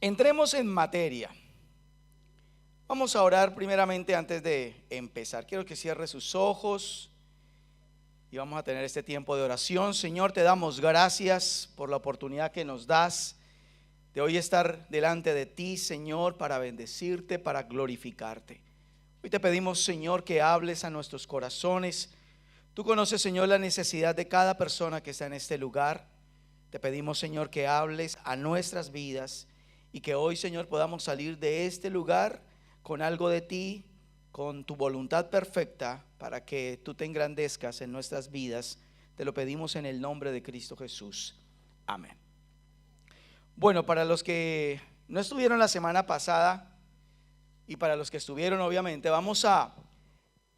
Entremos en materia. Vamos a orar primeramente antes de empezar. Quiero que cierre sus ojos y vamos a tener este tiempo de oración. Señor, te damos gracias por la oportunidad que nos das de hoy estar delante de ti, Señor, para bendecirte, para glorificarte. Hoy te pedimos, Señor, que hables a nuestros corazones. Tú conoces, Señor, la necesidad de cada persona que está en este lugar. Te pedimos, Señor, que hables a nuestras vidas y que hoy, Señor, podamos salir de este lugar con algo de ti, con tu voluntad perfecta, para que tú te engrandezcas en nuestras vidas. Te lo pedimos en el nombre de Cristo Jesús. Amén. Bueno, para los que no estuvieron la semana pasada y para los que estuvieron, obviamente, vamos a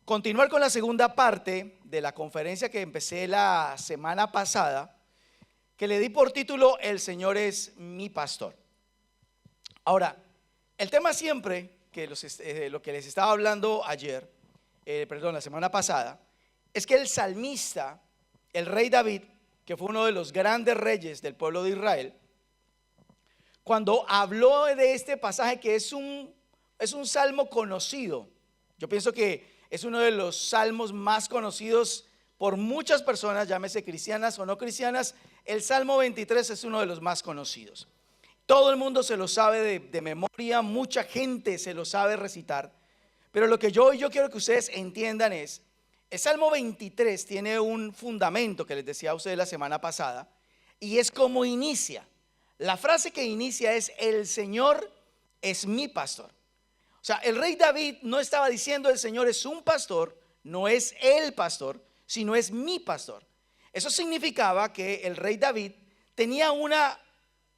continuar con la segunda parte de la conferencia que empecé la semana pasada, que le di por título El Señor es mi pastor. Ahora, el tema siempre que lo que les estaba hablando ayer, la semana pasada, es que el salmista, el rey David, que fue uno de los grandes reyes del pueblo de Israel, cuando habló de este pasaje, que es un salmo conocido, yo pienso que es uno de los salmos más conocidos por muchas personas, llámese cristianas o no cristianas. El Salmo 23 es uno de los más conocidos. Todo el mundo se lo sabe de memoria, mucha gente se lo sabe recitar. Pero lo que yo quiero que ustedes entiendan es, el Salmo 23 tiene un fundamento que les decía a ustedes la semana pasada, y es como inicia. La frase que inicia es: el Señor es mi pastor. O sea, el rey David no estaba diciendo el Señor es un pastor, no es el pastor, sino es mi pastor. Eso significaba que el rey David tenía una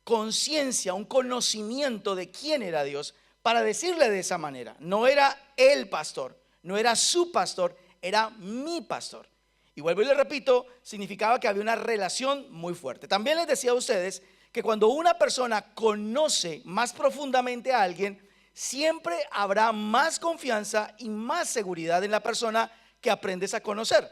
conciencia, un conocimiento de quién era Dios para decirle de esa manera. No era el pastor, no era su pastor, era mi pastor. Y vuelvo y le repito, significaba que había una relación muy fuerte. También les decía a ustedes que cuando una persona conoce más profundamente a alguien, siempre habrá más confianza y más seguridad en la persona que aprendes a conocer.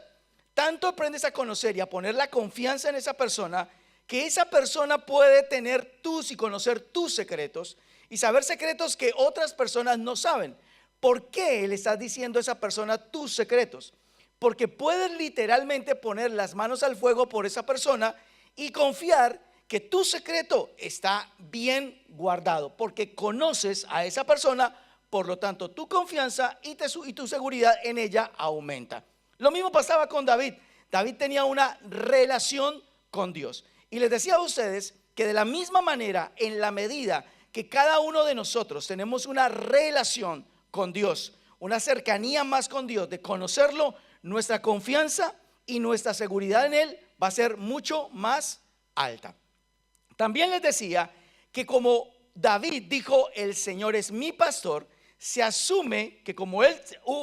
Tanto aprendes a conocer y a poner la confianza en esa persona, que esa persona puede tener y conocer tus secretos y saber secretos que otras personas no saben. ¿Por qué le estás diciendo a esa persona tus secretos? Porque puedes literalmente poner las manos al fuego por esa persona y confiar que tu secreto está bien guardado, porque conoces a esa persona. Por lo tanto, tu confianza y tu seguridad en ella aumenta. Lo mismo pasaba con David. David tenía una relación con Dios. Y les decía a ustedes que de la misma manera, en la medida que cada uno de nosotros tenemos una relación con Dios, una cercanía más con Dios, de conocerlo, nuestra confianza y nuestra seguridad en Él va a ser mucho más alta. También les decía que como David dijo el Señor es mi pastor, se asume que como él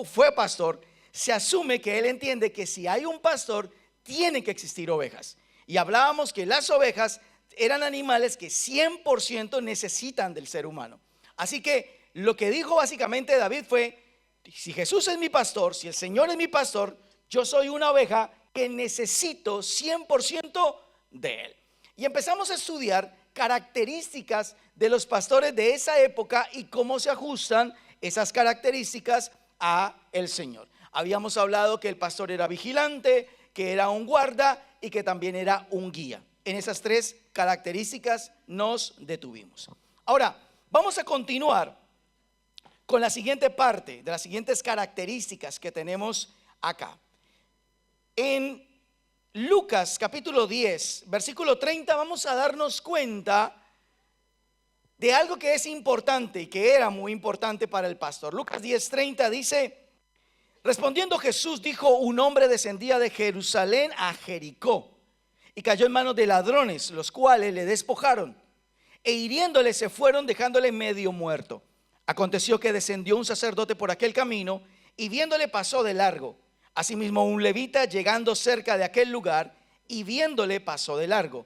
fue pastor, se asume que él entiende que si hay un pastor, tienen que existir ovejas. Y hablábamos que las ovejas eran animales que 100% necesitan del ser humano. Así que lo que dijo básicamente David fue: si Jesús es mi pastor, si el Señor es mi pastor, yo soy una oveja que necesito 100% de Él. Y empezamos a estudiar características de los pastores de esa época y cómo se ajustan esas características a el Señor. Habíamos hablado que el pastor era vigilante, que era un guarda y que también era un guía. En esas tres características nos detuvimos. Ahora vamos a continuar con la siguiente parte de las siguientes características que tenemos acá. En Lucas capítulo 10, versículo 30, vamos a darnos cuenta de algo que es importante y que era muy importante para el pastor. Lucas 10:30 dice: respondiendo Jesús dijo: un hombre descendía de Jerusalén a Jericó y cayó en manos de ladrones, los cuales le despojaron e hiriéndole se fueron, dejándole medio muerto. Aconteció que descendió un sacerdote por aquel camino y viéndole pasó de largo. Asimismo un levita, llegando cerca de aquel lugar y viéndole pasó de largo.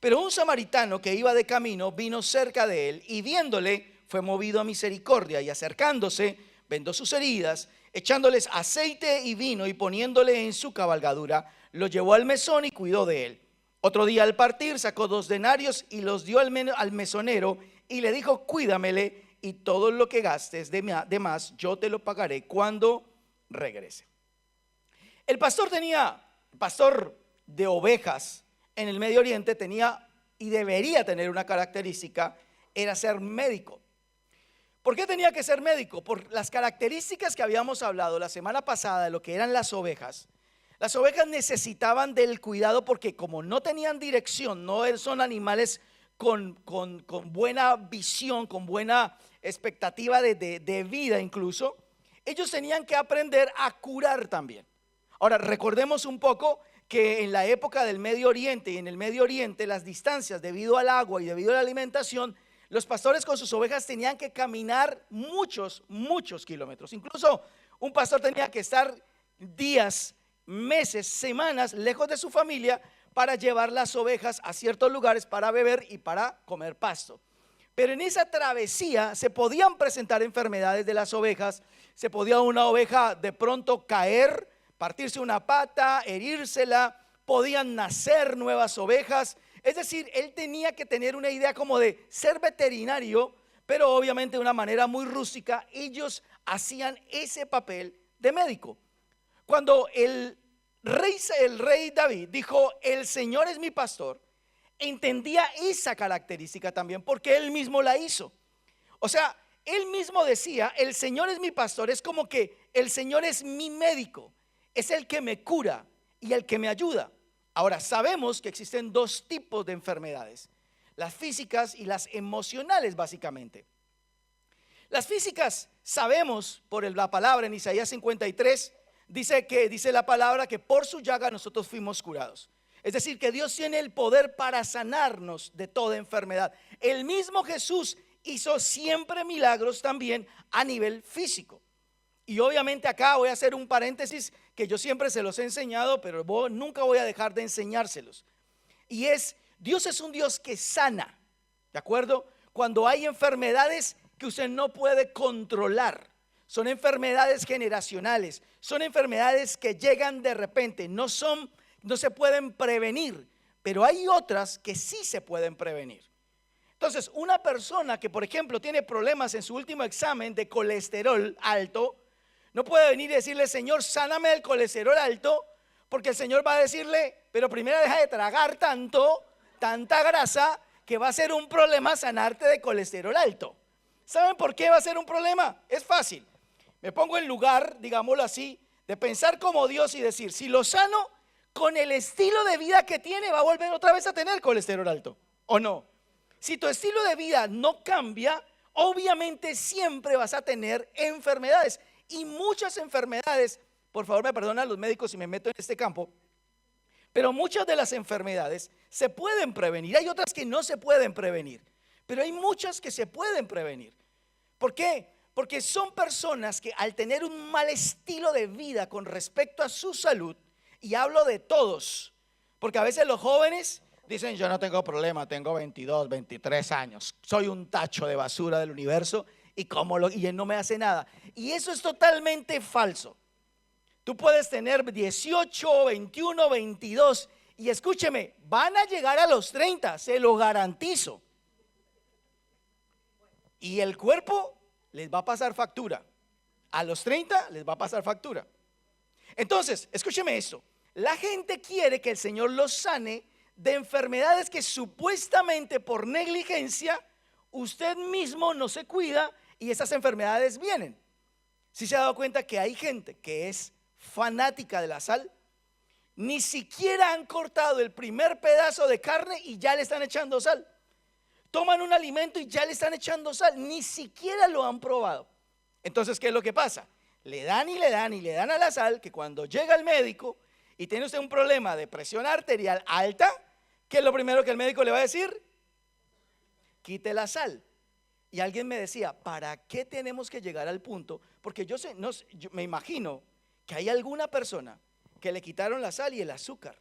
Pero un samaritano que iba de camino vino cerca de él y viéndole fue movido a misericordia, y acercándose vendó sus heridas, echándoles aceite y vino y poniéndole en su cabalgadura, lo llevó al mesón y cuidó de él. Otro día al partir sacó 2 denarios y los dio al mesonero y le dijo: cuídamele, y todo lo que gastes de más yo te lo pagaré cuando regrese. El pastor de ovejas en el Medio Oriente tenía y debería tener una característica: era ser médico. ¿Por qué tenía que ser médico? Por las características que habíamos hablado la semana pasada de lo que eran las ovejas. Las ovejas necesitaban del cuidado porque como no tenían dirección, no son animales con buena visión, con buena expectativa de vida incluso, ellos tenían que aprender a curar también. Ahora recordemos un poco que en la época del Medio Oriente, y en el Medio Oriente las distancias debido al agua y debido a la alimentación, los pastores con sus ovejas tenían que caminar muchos kilómetros. Incluso un pastor tenía que estar días, meses, semanas lejos de su familia para llevar las ovejas a ciertos lugares para beber y para comer pasto. Pero en esa travesía se podían presentar enfermedades de las ovejas. Se podía una oveja de pronto caer, partirse una pata, herírsela, podían nacer nuevas ovejas. Es decir, él tenía que tener una idea como de ser veterinario, pero obviamente de una manera muy rústica. Ellos hacían ese papel de médico. Cuando el rey David dijo: el Señor es mi pastor, entendía esa característica también porque él mismo la hizo. O sea, él mismo decía: el Señor es mi pastor. Es como que el Señor es mi médico, es el que me cura y el que me ayuda. Ahora sabemos que existen dos tipos de enfermedades: las físicas y las emocionales, básicamente. Las físicas sabemos por la palabra en Isaías 53, dice la palabra que por su llaga nosotros fuimos curados. Es decir, que Dios tiene el poder para sanarnos de toda enfermedad. El mismo Jesús hizo siempre milagros también a nivel físico. Y obviamente acá voy a hacer un paréntesis que yo siempre se los he enseñado, pero nunca voy a dejar de enseñárselos. Y es: Dios es un Dios que sana, ¿de acuerdo? Cuando hay enfermedades que usted no puede controlar, son enfermedades generacionales, son enfermedades que llegan de repente, no se pueden prevenir, pero hay otras que sí se pueden prevenir. Entonces, una persona que, por ejemplo, tiene problemas en su último examen de colesterol alto, no puede venir y decirle: Señor, sáname del colesterol alto, porque el Señor va a decirle: pero primero deja de tragar tanta grasa, que va a ser un problema sanarte de colesterol alto. ¿Saben por qué va a ser un problema? Es fácil. Me pongo en lugar, digámoslo así, de pensar como Dios y decir: si lo sano, con el estilo de vida que tiene, va a volver otra vez a tener colesterol alto, ¿o no? Si tu estilo de vida no cambia, obviamente siempre vas a tener enfermedades. Y muchas enfermedades, por favor me perdonan los médicos si me meto en este campo, pero muchas de las enfermedades se pueden prevenir. Hay otras que no se pueden prevenir, pero hay muchas que se pueden prevenir. ¿Por qué? Porque son personas que al tener un mal estilo de vida con respecto a su salud, y hablo de todos, porque a veces los jóvenes dicen: yo no tengo problema, tengo 22, 23 años, soy un tacho de basura del universo y él no me hace nada. Y eso es totalmente falso. Tú puedes tener 18, 21, 22 y escúcheme, van a llegar a los 30, se lo garantizo. Y el cuerpo les va a pasar factura. A los 30 les va a pasar factura. Entonces, escúcheme esto: la gente quiere que el Señor los sane de enfermedades que supuestamente por negligencia usted mismo no se cuida y esas enfermedades vienen. ¿Sí se ha dado cuenta que hay gente que es fanática de la sal? Ni siquiera han cortado el primer pedazo de carne y ya le están echando sal. Toman un alimento y ya le están echando sal, ni siquiera lo han probado. Entonces, ¿qué es lo que pasa? Le dan y le dan y le dan a la sal, que cuando llega el médico y tiene usted un problema de presión arterial alta, ¿qué es lo primero que el médico le va a decir? Quite la sal. Y alguien me decía: ¿para qué tenemos que llegar al punto? Porque yo me imagino que hay alguna persona que le quitaron la sal y el azúcar.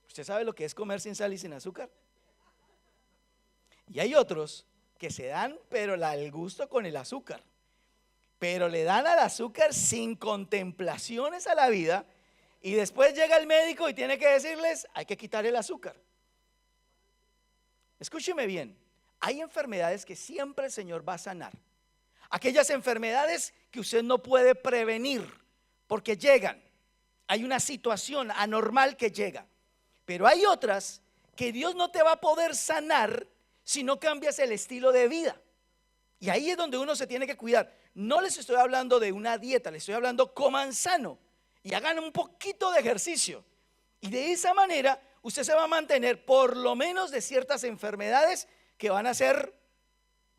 ¿Usted sabe lo que es comer sin sal y sin azúcar? Y hay otros que se dan pero el gusto con el azúcar, pero le dan al azúcar sin contemplaciones a la vida, y después llega el médico y tiene que decirles: hay que quitar el azúcar. Escúcheme bien, hay enfermedades que siempre el Señor va a sanar. Aquellas enfermedades que usted no puede prevenir porque llegan. Hay una situación anormal que llega. Pero hay otras que Dios no te va a poder sanar si no cambias el estilo de vida. Y ahí es donde uno se tiene que cuidar. No les estoy hablando de una dieta, les estoy hablando coman sano y hagan un poquito de ejercicio. Y de esa manera usted se va a mantener por lo menos de ciertas enfermedades que van a ser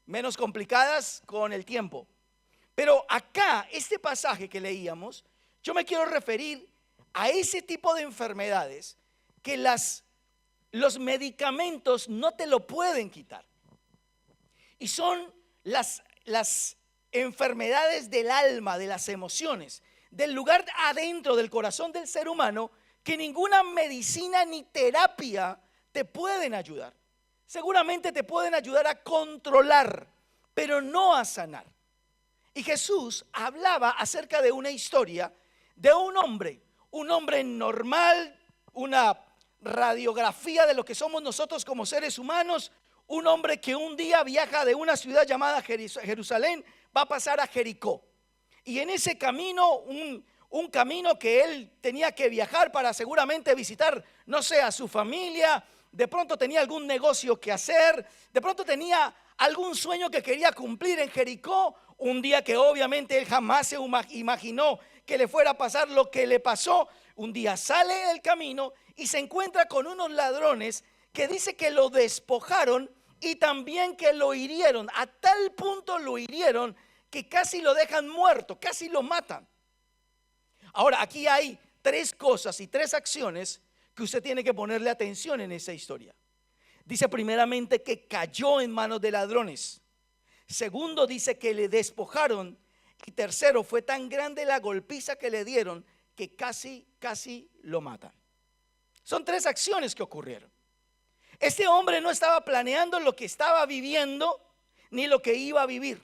menos complicadas con el tiempo. Pero acá, este pasaje que leíamos, yo me quiero referir a ese tipo de enfermedades que los medicamentos no te lo pueden quitar. Y son las enfermedades del alma, de las emociones, del lugar adentro del corazón del ser humano, que ninguna medicina ni terapia te pueden ayudar. Seguramente te pueden ayudar a controlar, pero no a sanar. Y Jesús hablaba acerca de una historia de un hombre normal, una radiografía de lo que somos nosotros como seres humanos, un hombre que un día viaja de una ciudad llamada Jerusalén, va a pasar a Jericó. Y en ese camino, un camino que él tenía que viajar para seguramente visitar, no sé, a su familia, de pronto tenía algún negocio que hacer, de pronto tenía algún sueño que quería cumplir en Jericó, un día que obviamente él jamás se imaginó que le fuera a pasar lo que le pasó. Un día sale del camino y se encuentra con unos ladrones que dice que lo despojaron y también que lo hirieron. A tal punto lo hirieron que casi lo dejan muerto, casi lo matan. Ahora, aquí hay tres cosas y tres acciones que usted tiene que ponerle atención en esa historia. Dice primeramente que cayó en manos de ladrones. Segundo, dice que le despojaron. Y tercero, fue tan grande la golpiza que le dieron que casi lo matan. Son tres acciones que ocurrieron. Este hombre no estaba planeando lo que estaba viviendo ni lo que iba a vivir.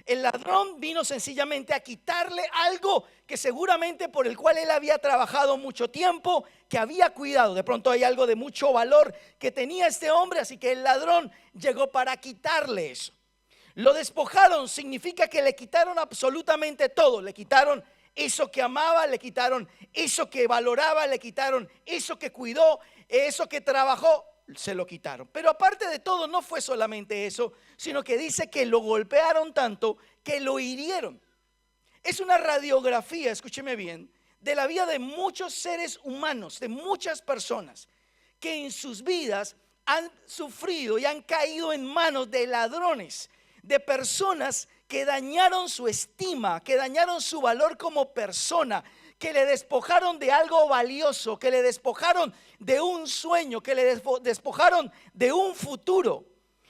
El ladrón vino sencillamente a quitarle algo que seguramente por el cual él había trabajado mucho tiempo, que había cuidado. De pronto hay algo de mucho valor que tenía este hombre, así que el ladrón llegó para quitarle eso. Lo despojaron significa que le quitaron absolutamente todo. Le quitaron eso que amaba, le quitaron eso que valoraba, le quitaron eso que cuidó, eso que trabajó, se lo quitaron. Pero aparte de todo, no fue solamente eso, sino que dice que lo golpearon tanto que lo hirieron. Es una radiografía, escúcheme bien, de la vida de muchos seres humanos, de muchas personas que en sus vidas han sufrido y han caído en manos de ladrones, de personas que dañaron su estima, que dañaron su valor como persona, que le despojaron de algo valioso, que le despojaron de un sueño, que le despojaron de un futuro.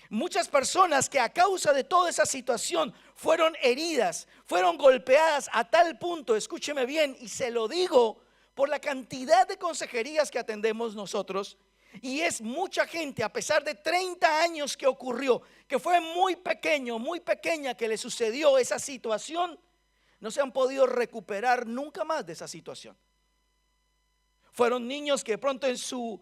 Muchas personas que a causa de toda esa situación fueron heridas, fueron golpeadas a tal punto, escúcheme bien, y se lo digo por la cantidad de consejerías que atendemos nosotros. Y es mucha gente, a pesar de 30 años que ocurrió, que fue muy pequeño, muy pequeña que le sucedió esa situación, no se han podido recuperar nunca más de esa situación. Fueron niños que de pronto en su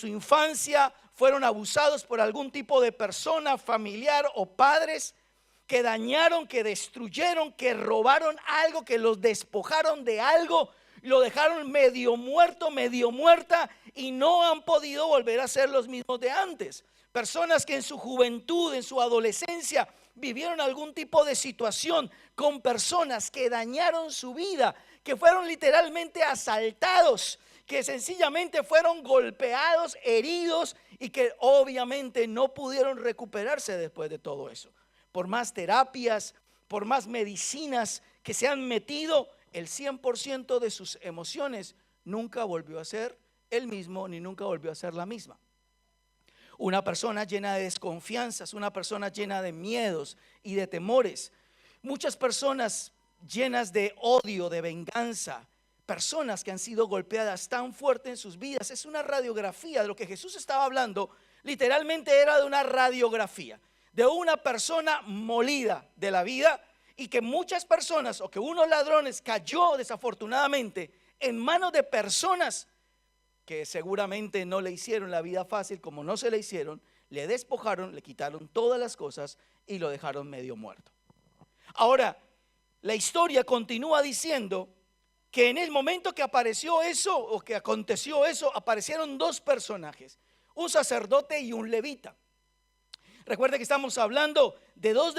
infancia fueron abusados por algún tipo de persona, familiar o padres, que dañaron, que destruyeron, que robaron algo, que los despojaron de algo, lo dejaron medio muerto, medio muerta, y no han podido volver a ser los mismos de antes. Personas que en su juventud, en su adolescencia, vivieron algún tipo de situación con personas que dañaron su vida, que fueron literalmente asaltados, que sencillamente fueron golpeados, heridos, y que obviamente no pudieron recuperarse después de todo eso. Por más terapias, por más medicinas que se han metido, el 100% de sus emociones nunca volvió a ser el mismo, ni nunca volvió a ser la misma. Una persona llena de desconfianzas, una persona llena de miedos y de temores. Muchas personas llenas de odio, de venganza. Personas que han sido golpeadas tan fuerte en sus vidas. Es una radiografía de lo que Jesús estaba hablando. Literalmente era de una radiografía de una persona molida de la vida, y que muchas personas, o que unos ladrones cayó desafortunadamente en manos de personas que seguramente no le hicieron la vida fácil, como no se le hicieron, le despojaron, le quitaron todas las cosas y lo dejaron medio muerto. Ahora, la historia continúa diciendo que en el momento que apareció eso o que aconteció eso, aparecieron dos personajes, un sacerdote y un levita. Recuerde que estamos hablando de los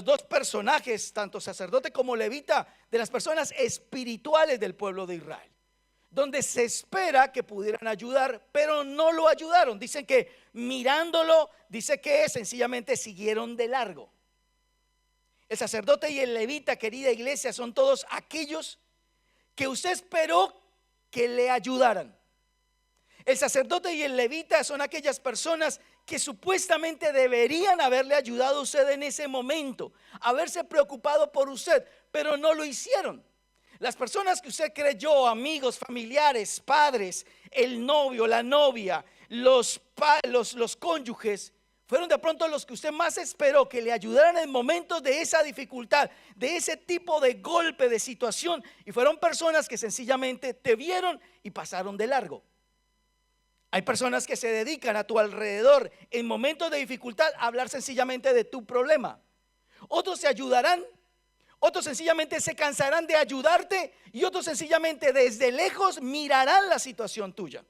dos personajes, tanto sacerdote como levita, de las personas espirituales del pueblo de Israel, donde se espera que pudieran ayudar, pero no lo ayudaron. Dicen que mirándolo, dice que sencillamente siguieron de largo. El sacerdote y el levita, querida iglesia, son todos aquellos que usted esperó que le ayudaran. El sacerdote y el levita son aquellas personas que supuestamente deberían haberle ayudado a usted en ese momento, haberse preocupado por usted, pero no lo hicieron. Las personas que usted creyó, amigos, familiares, padres, el novio, la novia, los cónyuges, fueron de pronto los que usted más esperó que le ayudaran en momentos de esa dificultad, de ese tipo de golpe, de situación, y fueron personas que sencillamente te vieron y pasaron de largo. Hay personas que se dedican a tu alrededor en momentos de dificultad a hablar sencillamente de tu problema. Otros te ayudarán, otros sencillamente se cansarán de ayudarte y otros sencillamente desde lejos mirarán la situación tuya.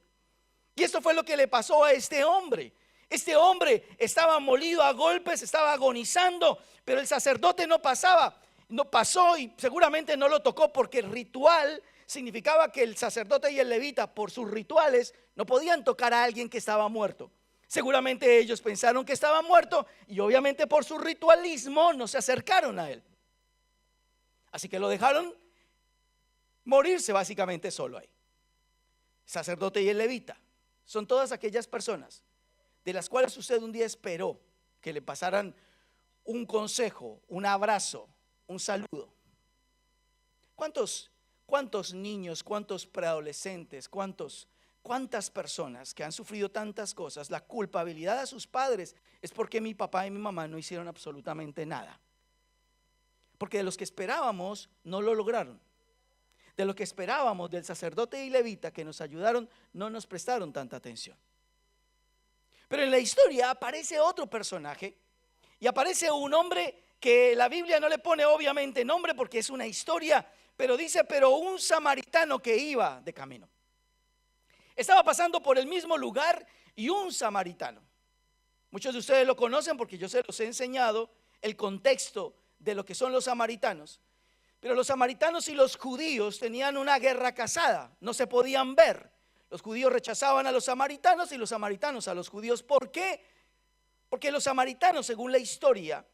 Y esto fue lo que le pasó a este hombre. Este hombre estaba molido a golpes, estaba agonizando, pero el sacerdote no pasó y seguramente no lo tocó porque el ritual significaba que el sacerdote y el levita, por sus rituales, no podían tocar a alguien que estaba muerto. Seguramente ellos pensaron que estaba muerto y obviamente por su ritualismo no se acercaron a él. Así que lo dejaron morirse básicamente solo ahí. El sacerdote y el levita son todas aquellas personas de las cuales usted un día esperó que le pasaran un consejo, un abrazo, un saludo. ¿Cuántos niños, cuántos preadolescentes, cuántas personas que han sufrido tantas cosas, la culpabilidad a sus padres es porque mi papá y mi mamá no hicieron absolutamente nada? Porque de los que esperábamos no lo lograron. De lo que esperábamos del sacerdote y levita que nos ayudaron, no nos prestaron tanta atención. Pero en la historia aparece otro personaje y aparece un hombre que la Biblia no le pone obviamente nombre porque es una historia, pero dice, pero un samaritano que iba de camino. Estaba pasando por el mismo lugar y un samaritano. Muchos de ustedes lo conocen porque yo se los he enseñado el contexto de lo que son los samaritanos. Pero los samaritanos y los judíos tenían una guerra casada, no se podían ver. Los judíos rechazaban a los samaritanos y los samaritanos a los judíos. ¿Por qué? Porque los samaritanos, según la historia,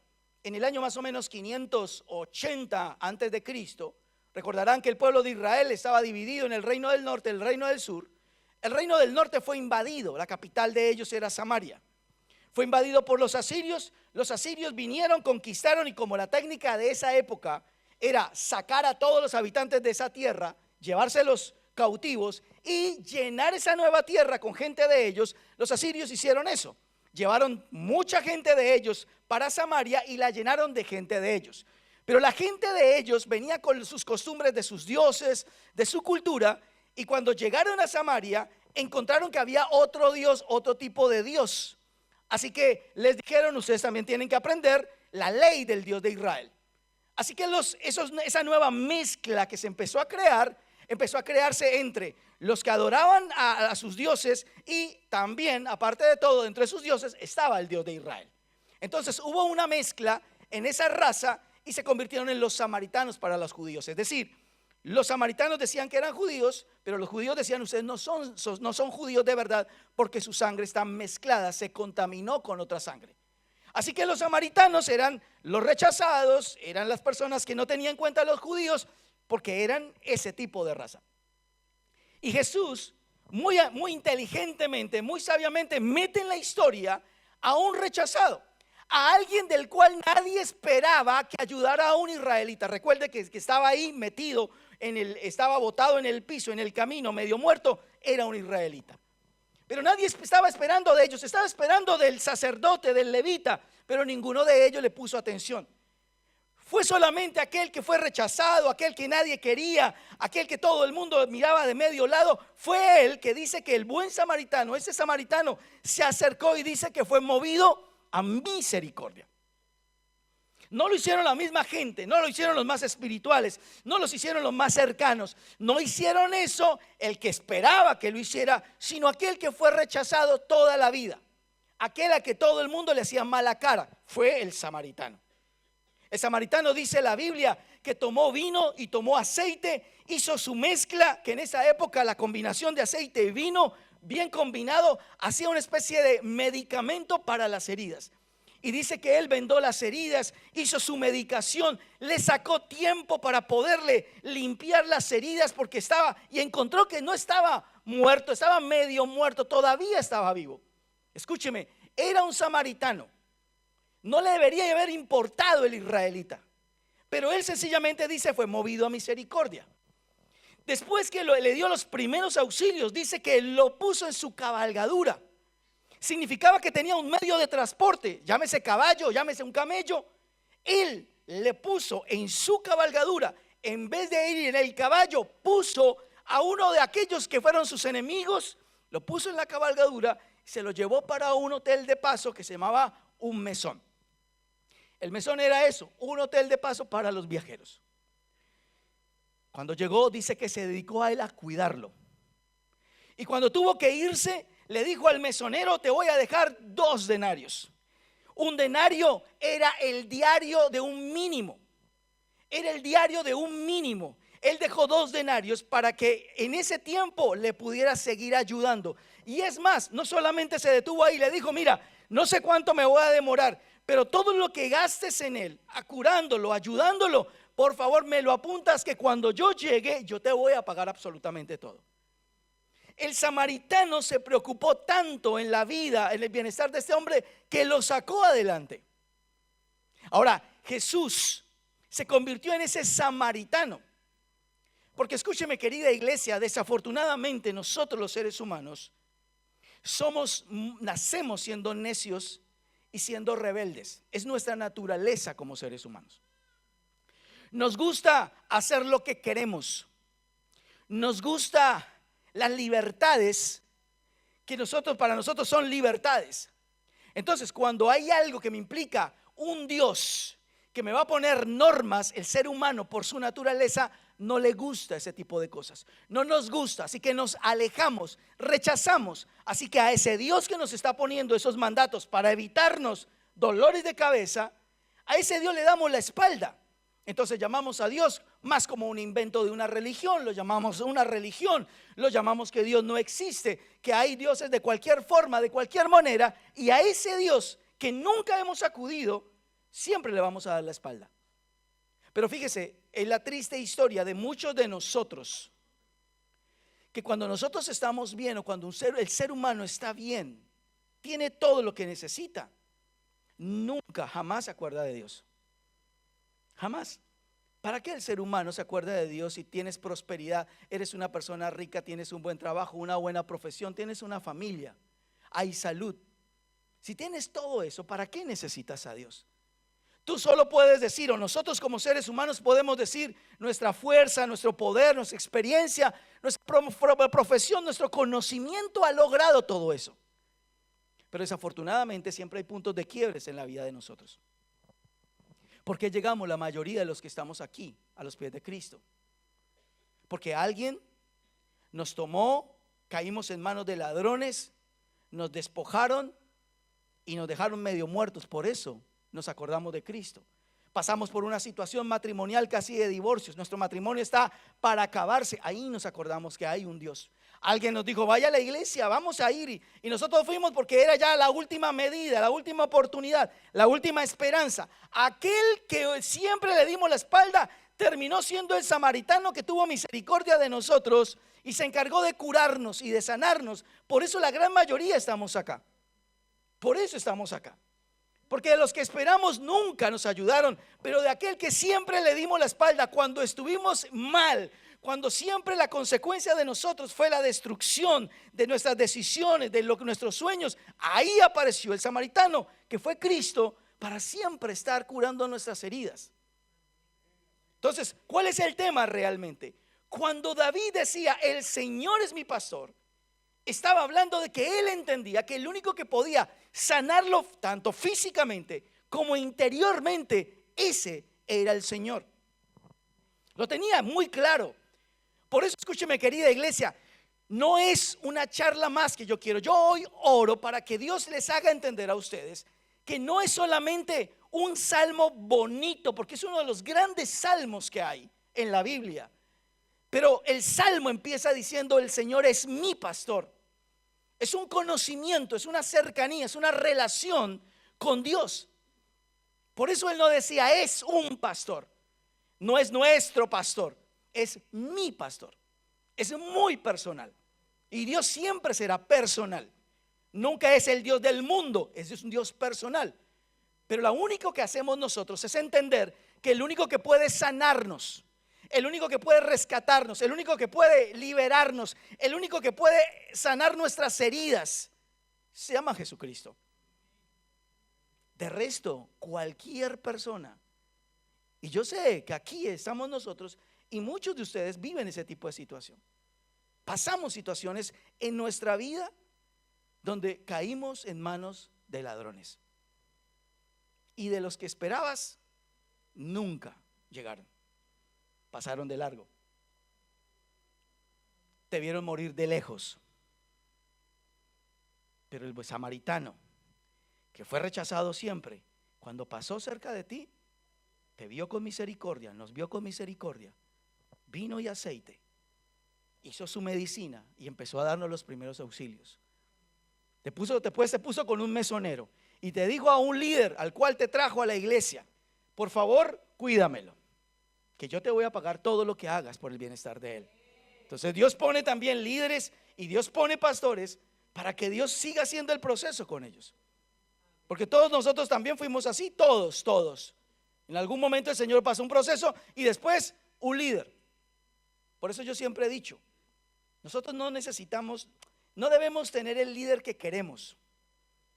en el año más o menos 580 antes de Cristo, recordarán que el pueblo de Israel estaba dividido en el reino del norte y el reino del sur. El reino del norte fue invadido, la capital de ellos era Samaria. Fue invadido por los asirios vinieron, conquistaron y como la técnica de esa época era sacar a todos los habitantes de esa tierra, llevárselos cautivos y llenar esa nueva tierra con gente de ellos, los asirios hicieron eso. Llevaron mucha gente de ellos para Samaria y la llenaron de gente de ellos. Pero la gente de ellos venía con sus costumbres de sus dioses, de su cultura, y cuando llegaron a Samaria encontraron que había otro Dios, otro tipo de Dios. Así que les dijeron, ustedes también tienen que aprender la ley del Dios de Israel. Así que esa nueva mezcla que se empezó a crearse entre los que adoraban a sus dioses y también, aparte de todo, entre sus dioses estaba el Dios de Israel. Entonces hubo una mezcla en esa raza y se convirtieron en los samaritanos para los judíos. Es decir, los samaritanos decían que eran judíos, pero los judíos decían, ustedes no son judíos de verdad porque su sangre está mezclada, se contaminó con otra sangre. Así que los samaritanos eran los rechazados, eran las personas que no tenían en cuenta a los judíos porque eran ese tipo de raza. Y Jesús muy inteligentemente, muy sabiamente mete en la historia a un rechazado, a alguien del cual nadie esperaba que ayudara a un israelita. Recuerde que estaba ahí metido, estaba botado en el piso, en el camino, medio muerto, era un israelita. Pero nadie estaba esperando de ellos, estaba esperando del sacerdote, del levita, pero ninguno de ellos le puso atención. fue solamente aquel que fue rechazado, aquel que nadie quería, aquel que todo el mundo miraba de medio lado. Fue él que dice que el buen samaritano, ese samaritano, se acercó y dice que fue movido a misericordia. No lo hicieron la misma gente, no lo hicieron los más espirituales, no los hicieron los más cercanos. No hicieron eso el que esperaba que lo hiciera, sino aquel que fue rechazado toda la vida. Aquel a que todo el mundo le hacía mala cara, fue el samaritano. El samaritano, dice la Biblia, que tomó vino y tomó aceite, hizo su mezcla, que en esa época la combinación de aceite y vino, bien combinado, hacía una especie de medicamento para las heridas. Y dice que él vendó las heridas, hizo su medicación, le sacó tiempo para poderle limpiar las heridas porque estaba, y encontró que no estaba muerto, estaba medio muerto, todavía estaba vivo. Escúcheme, era un samaritano. No le debería haber importado el israelita, pero él sencillamente dice fue movido a misericordia. Después que le dio los primeros auxilios, dice que lo puso en su cabalgadura. Significaba que tenía un medio de transporte, llámese caballo, llámese un camello. Él le puso en su cabalgadura, en vez de ir en el caballo, puso a uno de aquellos que fueron sus enemigos, lo puso en la cabalgadura, se lo llevó para un hotel de paso que se llamaba un mesón. El mesón era eso, un hotel de paso para los viajeros. Cuando llegó, dice que se dedicó a él a cuidarlo. Y cuando tuvo que irse, le dijo al mesonero: te voy a dejar 2 denarios. Un denario era el diario de un mínimo. Era el diario de un mínimo. Él dejó 2 denarios para que en ese tiempo le pudiera seguir ayudando. Y es más, no solamente se detuvo ahí, le dijo: mira, no sé cuánto me voy a demorar, pero todo lo que gastes en él, curándolo, ayudándolo, por favor me lo apuntas, que cuando yo llegue yo te voy a pagar absolutamente todo. El samaritano se preocupó tanto en la vida, en el bienestar de este hombre, que lo sacó adelante. Ahora, Jesús se convirtió en ese samaritano. Porque escúcheme, querida iglesia, desafortunadamente nosotros los seres humanos nacemos siendo necios y siendo rebeldes. Es nuestra naturaleza como seres humanos. Nos gusta hacer lo que queremos. Nos gusta las libertades que para nosotros son libertades. Entonces, cuando hay algo que me implica un Dios que me va a poner normas, el ser humano por su naturaleza no le gusta ese tipo de cosas. No nos gusta, así que nos alejamos, rechazamos. Así que a ese Dios que nos está poniendo esos mandatos para evitarnos dolores de cabeza, a ese Dios le damos la espalda. Entonces llamamos a Dios más como un invento de una religión, lo llamamos una religión, lo llamamos que Dios no existe, que hay dioses de cualquier forma, de cualquier manera, y a ese Dios que nunca hemos acudido, siempre le vamos a dar la espalda. Pero fíjese, en la triste historia de muchos de nosotros, que cuando nosotros estamos bien, o cuando el ser humano está bien, tiene todo lo que necesita, nunca, jamás se acuerda de Dios. Jamás. ¿Para qué el ser humano se acuerda de Dios si tienes prosperidad, eres una persona rica, tienes un buen trabajo, una buena profesión, tienes una familia, hay salud? Si tienes todo eso, ¿para qué necesitas a Dios? Tú solo puedes decir, o nosotros como seres humanos podemos decir, nuestra fuerza, nuestro poder, nuestra experiencia, nuestra profesión, nuestro conocimiento ha logrado todo eso. Pero desafortunadamente siempre hay puntos de quiebres en la vida de nosotros. ¿Por qué llegamos la mayoría de los que estamos aquí a los pies de Cristo? Porque alguien nos tomó, caímos en manos de ladrones, nos despojaron y nos dejaron medio muertos. Por eso nos acordamos de Cristo. Pasamos por una situación matrimonial casi de divorcios, nuestro matrimonio está para acabarse. Ahí nos acordamos que hay un Dios. Alguien nos dijo: vaya a la iglesia, vamos a ir, y nosotros fuimos porque era ya la última medida, la última oportunidad, la última esperanza. Aquel que siempre le dimos la espalda terminó siendo el samaritano que tuvo misericordia de nosotros y se encargó de curarnos y de sanarnos. Por eso la gran mayoría estamos acá. Por eso estamos acá. Porque de los que esperamos nunca nos ayudaron, pero de aquel que siempre le dimos la espalda cuando estuvimos mal, cuando siempre la consecuencia de nosotros fue la destrucción de nuestras decisiones, de nuestros sueños, ahí apareció el samaritano, que fue Cristo, para siempre estar curando nuestras heridas. Entonces, ¿cuál es el tema realmente? Cuando David decía, el Señor es mi pastor, estaba hablando de que él entendía que el único que podía sanarlo tanto físicamente como interiormente, ese era el Señor. Lo tenía muy claro. Por eso, escúcheme, querida iglesia, no es una charla más que yo quiero. Yo hoy oro para que Dios les haga entender a ustedes que no es solamente un salmo bonito, porque es uno de los grandes salmos que hay en la Biblia. Pero el salmo empieza diciendo, el Señor es mi pastor. Es un conocimiento, es una cercanía, es una relación con Dios. Por eso él no decía, es un pastor. No es nuestro pastor, es mi pastor. Es muy personal. Y Dios siempre será personal. Nunca es el Dios del mundo, es un Dios personal. Pero lo único que hacemos nosotros es entender que el único que puede sanarnos, el único que puede rescatarnos, el único que puede liberarnos, el único que puede sanar nuestras heridas, se llama Jesucristo. De resto, cualquier persona, y yo sé que aquí estamos nosotros y muchos de ustedes viven ese tipo de situación. Pasamos situaciones en nuestra vida donde caímos en manos de ladrones. Y de los que esperabas, nunca llegaron. Pasaron de largo. Te vieron morir de lejos. Pero el samaritano, que fue rechazado siempre, cuando pasó cerca de ti, te vio con misericordia, nos vio con misericordia. Vino y aceite, hizo su medicina y empezó a darnos los primeros auxilios. Después se puso con un mesonero y te dijo a un líder al cual te trajo a la iglesia, por favor, cuídamelo, que yo te voy a pagar todo lo que hagas por el bienestar de él. Entonces Dios pone también líderes y Dios pone pastores para que Dios siga haciendo el proceso con ellos. Porque todos nosotros también fuimos así, todos. En algún momento el Señor pasó un proceso y después un líder. Por eso yo siempre he dicho, nosotros no debemos tener el líder que queremos,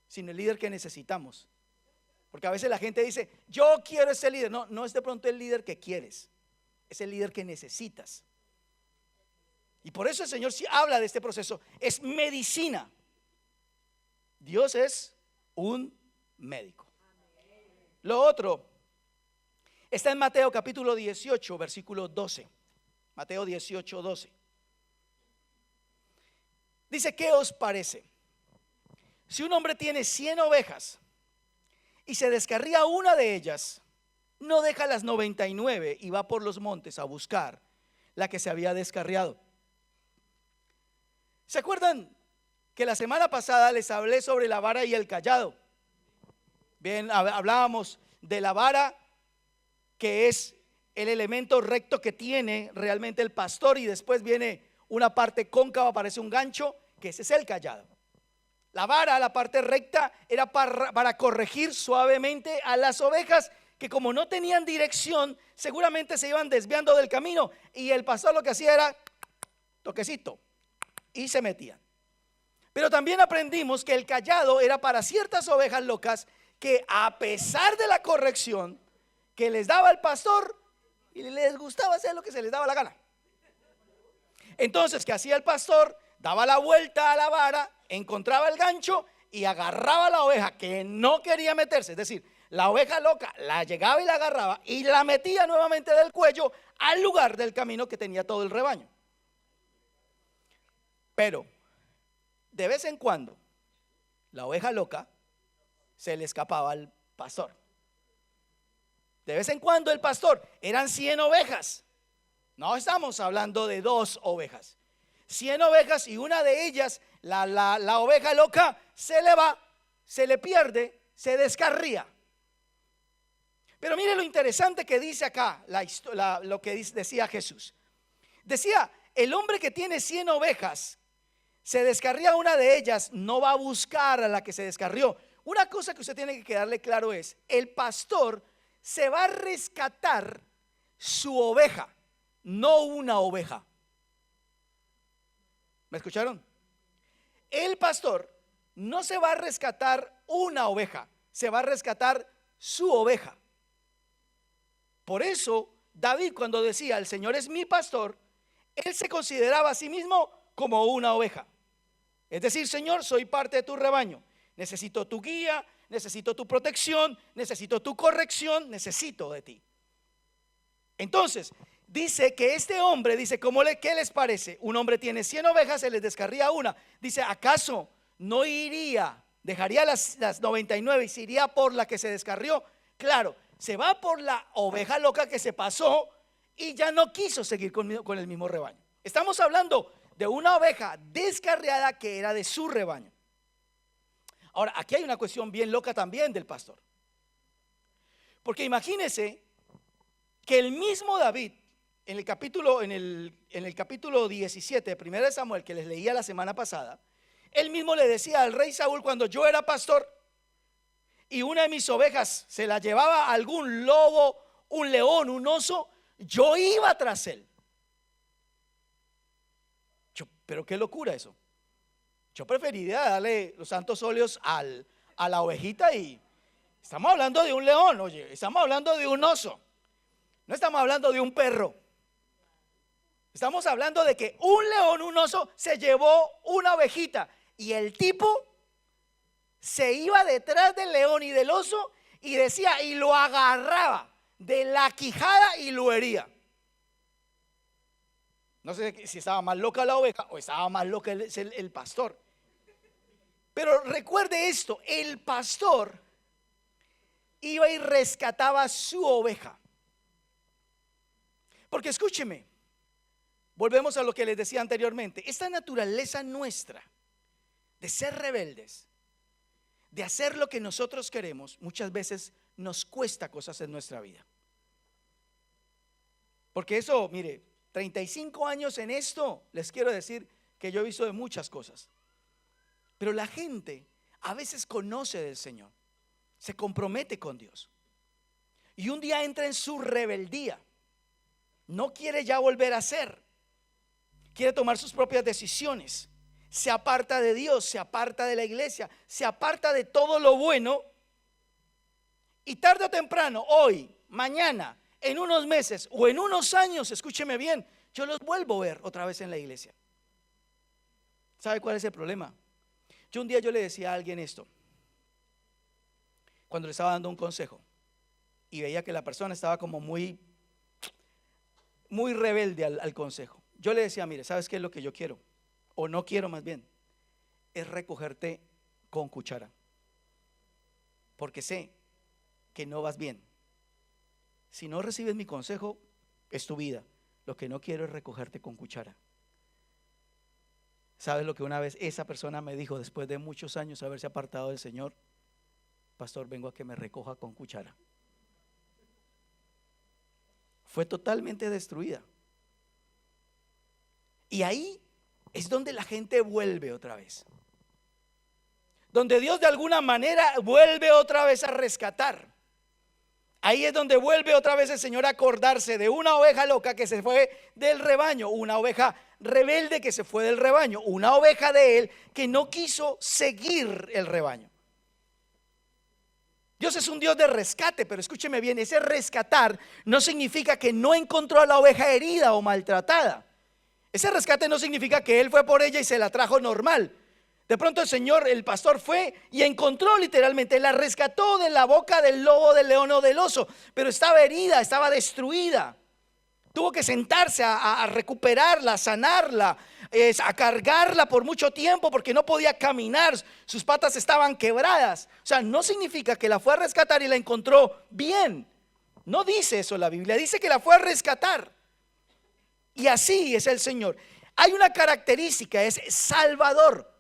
sino el líder que necesitamos. Porque a veces la gente dice, yo quiero ese líder. No es de pronto el líder que quieres, es el líder que necesitas. Y por eso el Señor sí habla de este proceso, es medicina. Dios es un médico. Lo otro está en Mateo capítulo 18, versículo 12. Mateo 18, 12. Dice, ¿qué os parece? Si un hombre tiene 100 ovejas y se descarría una de ellas, no deja las 99 y va por los montes a buscar la que se había descarriado. ¿Se acuerdan que la semana pasada les hablé sobre la vara y el cayado? Bien, hablábamos de la vara, que es el elemento recto que tiene realmente el pastor, y después viene una parte cóncava, parece un gancho, que ese es el cayado. La vara, la parte recta, era para corregir suavemente a las ovejas que, como no tenían dirección, seguramente se iban desviando del camino, y el pastor lo que hacía era toquecito y se metían. Pero también aprendimos que el cayado era para ciertas ovejas locas que, a pesar de la corrección que les daba el pastor, y les gustaba hacer lo que se les daba la gana. Entonces, ¿qué hacía el pastor? Daba la vuelta a la vara, encontraba el gancho y agarraba a la oveja que no quería meterse. Es decir, la oveja loca la llegaba y la agarraba y la metía nuevamente del cuello al lugar del camino que tenía todo el rebaño. Pero de vez en cuando la oveja loca se le escapaba al pastor. De vez en cuando el pastor, eran 100 ovejas. No estamos hablando de 2 ovejas. 100 ovejas y una de ellas, la oveja loca, se le va, se le pierde, se descarría. Pero mire lo interesante que dice acá, lo que decía Jesús. Decía, el hombre que tiene 100 ovejas, se descarría una de ellas, no va a buscar a la que se descarrió. Una cosa que usted tiene que quedarle claro es, el pastor se va a rescatar su oveja, no una oveja. ¿Me escucharon? El pastor no se va a rescatar una oveja, se va a rescatar su oveja. Por eso David, cuando decía el Señor es mi pastor, él se consideraba a sí mismo como una oveja. Es decir, Señor, soy parte de tu rebaño. Necesito tu guía, necesito tu protección, necesito tu corrección, necesito de ti. Entonces, dice que este hombre, dice, ¿qué les parece? Un hombre tiene 100 ovejas, se les descarría una. Dice, ¿acaso no iría, dejaría las 99 y se iría por la que se descarrió? Claro, se va por la oveja loca que se pasó y ya no quiso seguir con el mismo rebaño. Estamos hablando de una oveja descarriada que era de su rebaño. Ahora, aquí hay una cuestión bien loca también del pastor. Porque imagínense que el mismo David, en el capítulo 17 de 1 Samuel, que les leía la semana pasada, él mismo le decía al rey Saúl: cuando yo era pastor y una de mis ovejas se la llevaba algún lobo, un león, un oso, yo iba tras él. Pero qué locura eso. Yo preferiría darle los santos óleos a la ovejita, y estamos hablando de un león, oye, estamos hablando de un oso, no estamos hablando de un perro. Estamos hablando de que un león, un oso, se llevó una ovejita y el tipo se iba detrás del león y del oso y decía, y lo agarraba de la quijada y lo hería. No sé si estaba más loca la oveja o estaba más loca el pastor. Pero recuerde esto, el pastor iba y rescataba su oveja. Porque escúcheme, volvemos a lo que les decía anteriormente. Esta naturaleza nuestra de ser rebeldes, de hacer lo que nosotros queremos, muchas veces nos cuesta cosas en nuestra vida. Porque eso, mire, 35 años en esto, les quiero decir que yo he visto de muchas cosas. Pero la gente a veces conoce del Señor, se compromete con Dios, y un día entra en su rebeldía. No quiere ya volver a ser, quiere tomar sus propias decisiones, se aparta de Dios, se aparta de la iglesia, se aparta de todo lo bueno, y tarde o temprano, hoy, mañana, en unos meses o en unos años, escúcheme bien, yo los vuelvo a ver otra vez en la iglesia. ¿Sabe cuál es el problema? Un día yo le decía a alguien esto, cuando le estaba dando un consejo, y veía que la persona estaba como muy rebelde al consejo. Yo le decía: mire, ¿sabes qué es lo que yo quiero? O no quiero, más bien, es recogerte con cuchara, porque sé que no vas bien. Si no recibes mi consejo, es tu vida. Lo que no quiero es recogerte con cuchara. ¿Sabes lo que una vez esa persona me dijo después de muchos años haberse apartado del Señor? Pastor, vengo a que me recoja con cuchara. Fue totalmente destruida. Y ahí es donde la gente vuelve otra vez, donde Dios de alguna manera vuelve otra vez a rescatar. Ahí es donde vuelve otra vez el Señor a acordarse de una oveja loca que se fue del rebaño, una oveja rebelde que se fue del rebaño, una oveja de él que no quiso seguir el rebaño. Dios es un Dios de rescate, pero escúcheme bien, ese rescatar no significa que no encontró a la oveja herida o maltratada. Ese rescate no significa que él fue por ella y se la trajo normal. De pronto el Señor, el pastor, fue y encontró literalmente, la rescató de la boca del lobo, del león o del oso, pero estaba herida, estaba destruida. Tuvo que sentarse a recuperarla, a sanarla, a cargarla por mucho tiempo porque no podía caminar, sus patas estaban quebradas. O sea, no significa que la fue a rescatar y la encontró bien. No dice eso la Biblia, dice que la fue a rescatar. Y así es el Señor. Hay una característica, es salvador.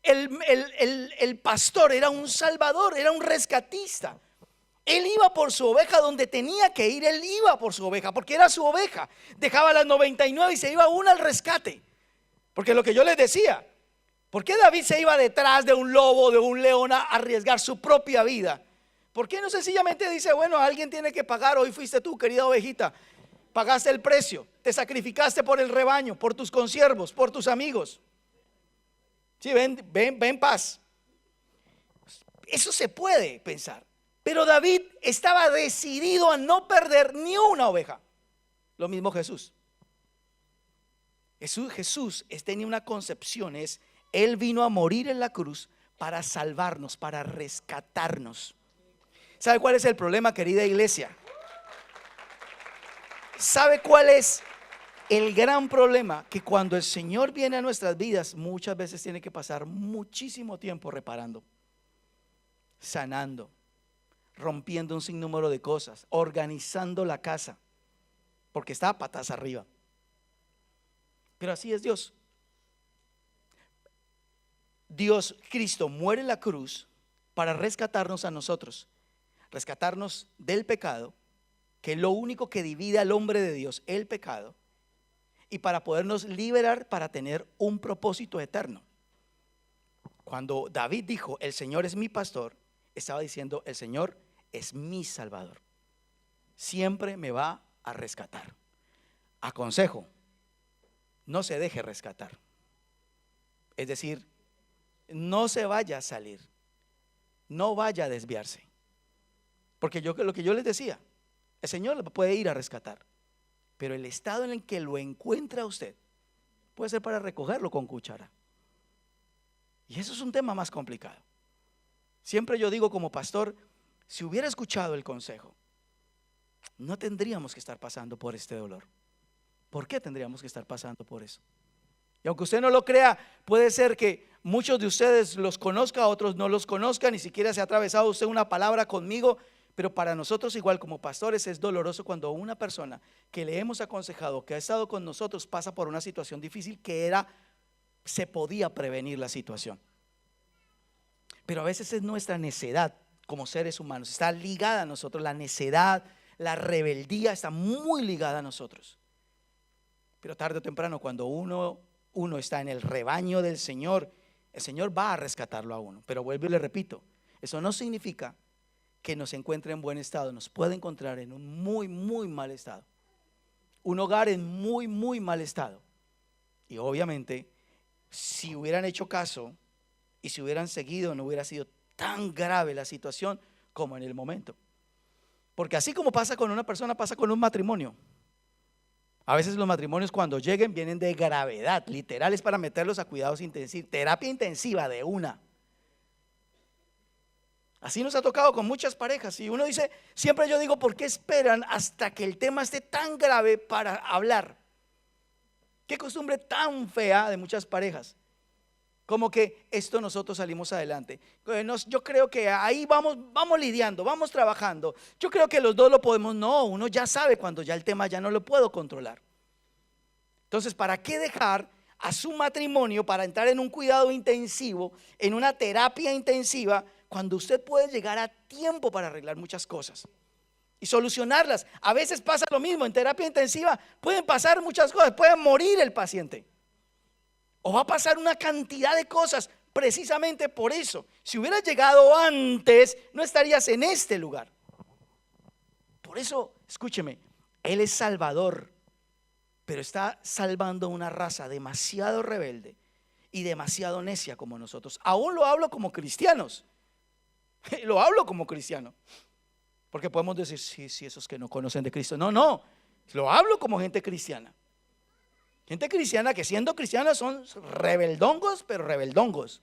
El pastor era un salvador, era un rescatista. Él iba por su oveja donde tenía que ir, él iba por su oveja porque era su oveja. Dejaba las 99 y se iba una al rescate. Porque lo que yo les decía, ¿por qué David se iba detrás de un lobo, de un león, a arriesgar su propia vida? ¿Por qué no sencillamente dice: bueno, alguien tiene que pagar, hoy fuiste tú, querida ovejita, pagaste el precio, te sacrificaste por el rebaño, por tus consiervos, por tus amigos? Sí, ven paz. Eso se puede pensar. Pero David estaba decidido a no perder ni una oveja. Lo mismo Jesús. Jesús tenía una concepción, Él vino a morir en la cruz para salvarnos, para rescatarnos. ¿Sabe cuál es el problema, querida iglesia? ¿Sabe cuál es el gran problema? Que cuando el Señor viene a nuestras vidas, muchas veces tiene que pasar muchísimo tiempo reparando, sanando, rompiendo un sinnúmero de cosas, organizando la casa, porque está patas arriba. Pero así es Dios. Cristo muere en la cruz para rescatarnos a nosotros, rescatarnos del pecado, que es lo único que divide al hombre de Dios, el pecado, y para podernos liberar, para tener un propósito eterno. Cuando David dijo, el Señor es mi pastor, estaba diciendo, el Señor es mi salvador, siempre me va a rescatar. Aconsejo, no se deje rescatar. Es decir, no se vaya a salir, no vaya a desviarse. Porque lo que yo les decía, el Señor puede ir a rescatar, pero el estado en el que lo encuentra usted puede ser para recogerlo con cuchara. Y eso es un tema más complicado. Siempre yo digo como pastor, si hubiera escuchado el consejo, no tendríamos que estar pasando por este dolor. ¿Por qué tendríamos que estar pasando por eso? Y aunque usted no lo crea, puede ser que muchos de ustedes los conozca, otros no los conozcan, ni siquiera se ha atravesado usted una palabra conmigo. Pero para nosotros igual como pastores es doloroso cuando una persona que le hemos aconsejado, que ha estado con nosotros, pasa por una situación difícil se podía prevenir la situación. Pero a veces es nuestra necedad como seres humanos, está ligada a nosotros, la necedad, la rebeldía está muy ligada a nosotros. Pero tarde o temprano cuando uno está en el rebaño del Señor, el Señor va a rescatarlo a uno. Pero vuelvo y le repito, eso no significa que nos encuentre en buen estado, nos puede encontrar en un muy, muy mal estado, un hogar en muy, muy mal estado. Y obviamente, si hubieran hecho caso y si hubieran seguido, no hubiera sido tan grave la situación como en el momento. Porque así como pasa con una persona, pasa con un matrimonio. A veces los matrimonios cuando lleguen vienen de gravedad, literal, es para meterlos a cuidados intensivos, terapia intensiva de una. Así nos ha tocado con muchas parejas. Y uno dice, siempre yo digo, ¿por qué esperan hasta que el tema esté tan grave para hablar? Qué costumbre tan fea de muchas parejas. Como que esto nosotros salimos adelante. Yo creo que ahí vamos lidiando, vamos trabajando. Yo creo que los dos lo podemos. No, uno ya sabe cuando ya el tema ya no lo puedo controlar. Entonces, ¿para qué dejar a su matrimonio para entrar en un cuidado intensivo, en una terapia intensiva, cuando usted puede llegar a tiempo para arreglar muchas cosas y solucionarlas? A veces pasa lo mismo en terapia intensiva, pueden pasar muchas cosas, puede morir el paciente o va a pasar una cantidad de cosas. Precisamente por eso, si hubieras llegado antes, no estarías en este lugar. Por eso, escúcheme, Él es Salvador, pero está salvando una raza demasiado rebelde y demasiado necia como nosotros. Aún lo hablo como cristianos. Lo hablo como cristiano, porque podemos decir, sí, esos que no conocen de Cristo. No, lo hablo como gente cristiana. Gente cristiana que siendo cristiana son rebeldongos, pero rebeldongos.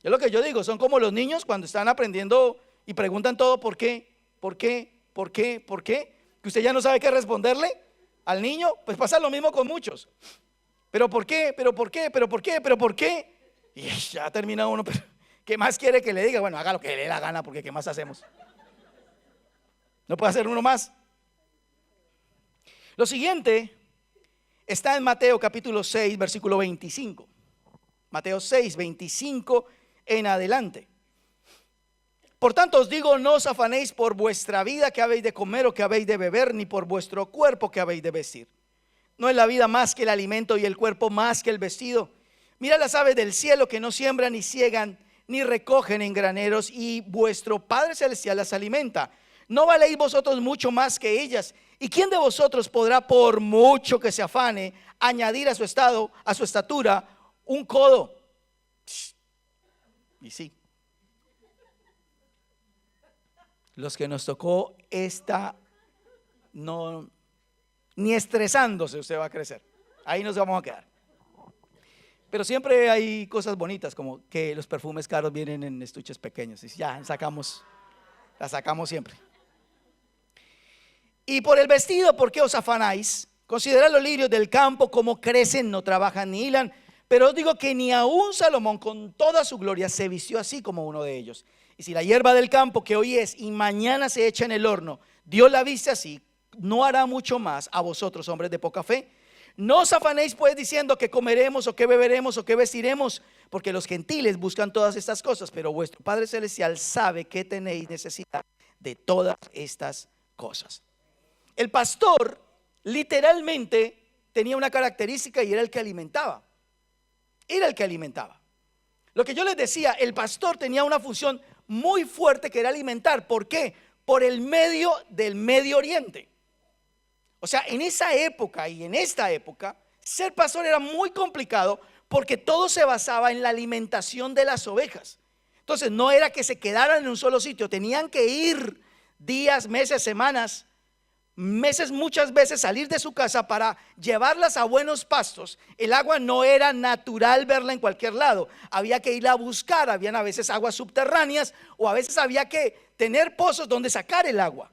Es lo que yo digo, son como los niños cuando están aprendiendo y preguntan todo ¿por qué? ¿Por qué? ¿Por qué? ¿Por qué? Que usted ya no sabe qué responderle al niño. Pues pasa lo mismo con muchos. ¿Pero por qué? ¿Pero por qué? ¿Pero por qué? ¿Pero por qué? Y ya termina uno, pero ¿qué más quiere que le diga? Bueno, haga lo que le dé la gana, porque ¿qué más hacemos? No puede hacer uno más. Lo siguiente está en Mateo capítulo 6, versículo 25. Mateo 6, 25 en adelante. Por tanto os digo, no os afanéis por vuestra vida, que habéis de comer o que habéis de beber, ni por vuestro cuerpo, que habéis de vestir. ¿No es la vida más que el alimento y el cuerpo más que el vestido? Mira las aves del cielo, que no siembran ni ciegan ni recogen en graneros, y vuestro Padre Celestial las alimenta. ¿No valéis vosotros mucho más que ellas? ¿Y quién de vosotros podrá, por mucho que se afane, añadir a su estatura un codo? Y sí. Los que nos tocó esta, no, ni estresándose usted va a crecer. Ahí nos vamos a quedar. Pero siempre hay cosas bonitas, como que los perfumes caros vienen en estuches pequeños. Y ya la sacamos siempre. Y por el vestido, ¿por qué os afanáis? Considerad los lirios del campo, cómo crecen, no trabajan ni hilan. Pero os digo que ni aun Salomón con toda su gloria se vistió así como uno de ellos. Y si la hierba del campo que hoy es y mañana se echa en el horno, Dios la viste así, no hará mucho más a vosotros, hombres de poca fe. No os afanéis pues diciendo que comeremos o que beberemos o que vestiremos, porque los gentiles buscan todas estas cosas, pero vuestro Padre Celestial sabe que tenéis necesidad de todas estas cosas. El pastor literalmente tenía una característica y era el que alimentaba. Era el que alimentaba. Lo que yo les decía, el pastor tenía una función muy fuerte que era alimentar. ¿Por qué? Por el medio del Medio Oriente. O sea, en esa época y en esta época, ser pastor era muy complicado porque todo se basaba en la alimentación de las ovejas. Entonces no era que se quedaran en un solo sitio, tenían que ir días, meses, semanas, muchas veces salir de su casa para llevarlas a buenos pastos. El agua no era natural verla en cualquier lado, había que irla a buscar. Habían a veces aguas subterráneas o a veces había que tener pozos donde sacar el agua.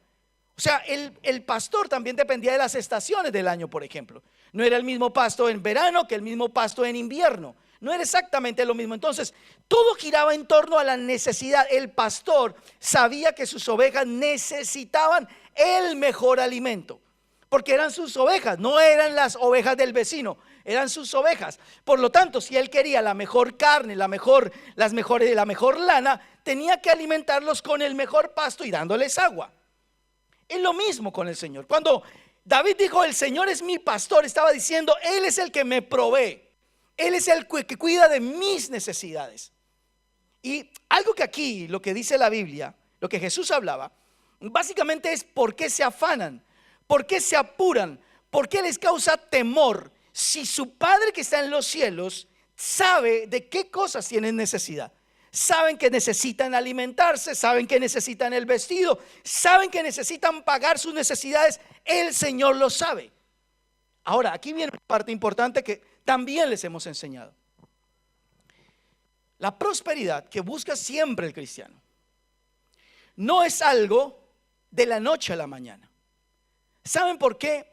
O sea, el pastor también dependía de las estaciones del año, por ejemplo. No era el mismo pasto en verano que el mismo pasto en invierno. No era exactamente lo mismo. Entonces, todo giraba en torno a la necesidad. El pastor sabía que sus ovejas necesitaban el mejor alimento, porque eran sus ovejas, no eran las ovejas del vecino, eran sus ovejas. Por lo tanto, si él quería la mejor carne, la mejor lana, tenía que alimentarlos con el mejor pasto y dándoles agua. Es lo mismo con el Señor. Cuando David dijo, el Señor es mi pastor, estaba diciendo, Él es el que me provee. Él es el que cuida de mis necesidades. Y algo que aquí, lo que dice la Biblia, lo que Jesús hablaba, básicamente es por qué se afanan, por qué se apuran, por qué les causa temor, si su Padre que está en los cielos sabe de qué cosas tienen necesidad. Saben que necesitan alimentarse, saben que necesitan el vestido, saben que necesitan pagar sus necesidades. El Señor lo sabe. Ahora, aquí viene una parte importante que también les hemos enseñado. La prosperidad que busca siempre el cristiano no es algo de la noche a la mañana. ¿Saben por qué?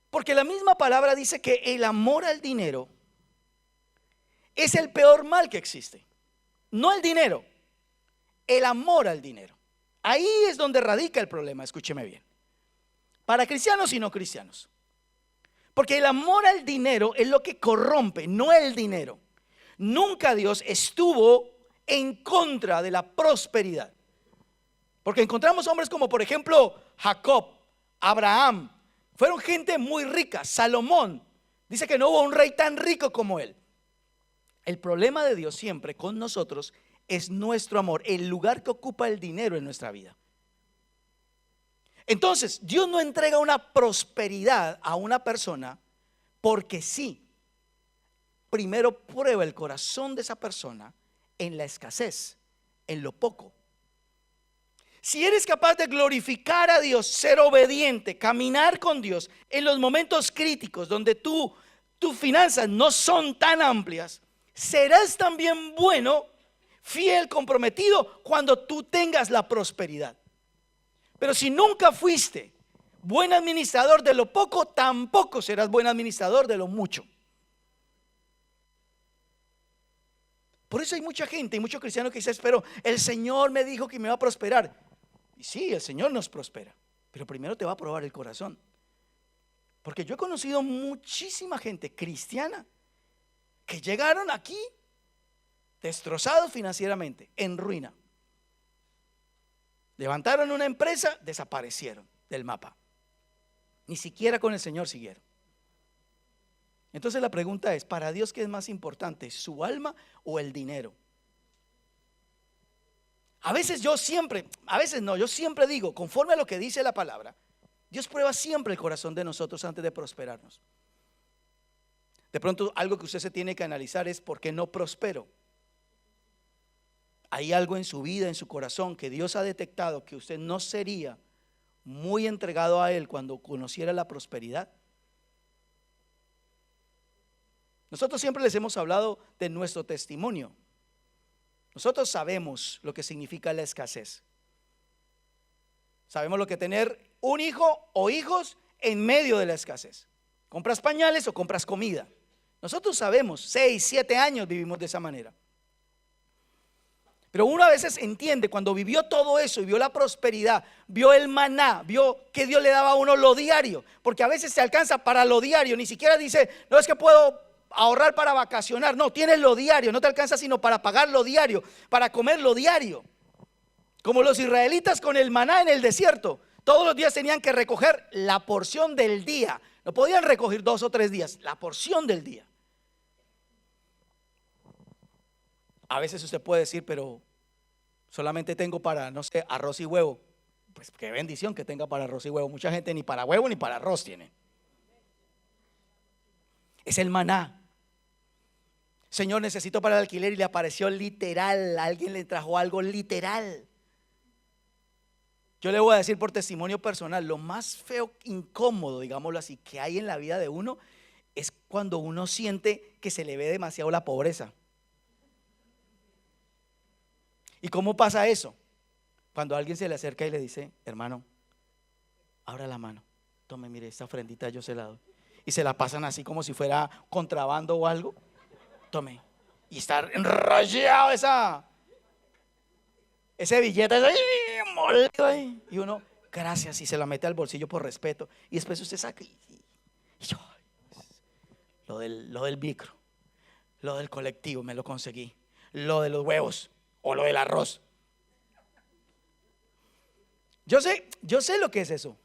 Porque la misma palabra dice que el amor al dinero es el peor mal que existe. No el dinero, el amor al dinero. Ahí es donde radica el problema, escúcheme bien. Para cristianos y no cristianos. Porque el amor al dinero es lo que corrompe, no el dinero. Nunca Dios estuvo en contra de la prosperidad. Porque encontramos hombres como por ejemplo Jacob, Abraham. Fueron gente muy rica. Salomón, dice que no hubo un rey tan rico como él. El problema de Dios siempre con nosotros es nuestro amor, el lugar que ocupa el dinero en nuestra vida. Entonces, Dios no entrega una prosperidad a una persona porque sí. Primero prueba el corazón de esa persona en la escasez, en lo poco. Si eres capaz de glorificar a Dios, ser obediente, caminar con Dios en los momentos críticos donde tus finanzas no son tan amplias, serás también bueno, fiel, comprometido cuando tú tengas la prosperidad. Pero si nunca fuiste buen administrador de lo poco, tampoco serás buen administrador de lo mucho. Por eso hay mucha gente y muchos cristianos que dicen, pero el Señor me dijo que me va a prosperar. Y sí, el Señor nos prospera, pero primero te va a probar el corazón. Porque yo he conocido muchísima gente cristiana que llegaron aquí destrozados financieramente, en ruina. Levantaron una empresa, desaparecieron del mapa. Ni siquiera con el Señor siguieron. Entonces la pregunta es, ¿para Dios qué es más importante, su alma o el dinero? yo siempre digo, conforme a lo que dice la palabra, Dios prueba siempre el corazón de nosotros antes de prosperarnos. De pronto algo que usted se tiene que analizar es ¿por qué no prospero? hay algo en su vida, en su corazón, que Dios ha detectado que usted no sería muy entregado a Él cuando conociera la prosperidad. Nosotros siempre les hemos hablado de nuestro testimonio. Nosotros sabemos lo que significa la escasez. Sabemos lo que tener un hijo o hijos en medio de la escasez. Compras pañales o compras comida. Nosotros sabemos, 6, 7 años vivimos de esa manera. Pero uno a veces entiende cuando vivió todo eso y vio la prosperidad, vio el maná, vio que Dios le daba a uno lo diario, porque a veces se alcanza para lo diario, ni siquiera dice, no es que puedo ahorrar para vacacionar, no, tienes lo diario, no te alcanza sino para pagar lo diario, para comer lo diario. Como los israelitas con el maná en el desierto, todos los días tenían que recoger la porción del día, no podían recoger 2 o 3 días, la porción del día. A veces usted puede decir, pero solamente tengo para, no sé, arroz y huevo. Pues qué bendición que tenga para arroz y huevo. Mucha gente ni para huevo ni para arroz tiene. Es el maná. Señor, necesito para el alquiler, y le apareció literal. Alguien le trajo algo literal. Yo le voy a decir por testimonio personal, lo más feo, incómodo, digámoslo así, que hay en la vida de uno es cuando uno siente que se le ve demasiado la pobreza. ¿Y cómo pasa eso? Cuando alguien se le acerca y le dice, hermano, abra la mano, tome, mire, esta ofrendita yo se la doy. Y se la pasan así como si fuera contrabando o algo. Tome. Y está enrollado ese billete ahí, molido ahí. Y uno, gracias, y se la mete al bolsillo por respeto. Y después usted saca lo del micro, lo del colectivo, me lo conseguí. Lo de los huevos o lo del arroz. Yo sé lo que es eso.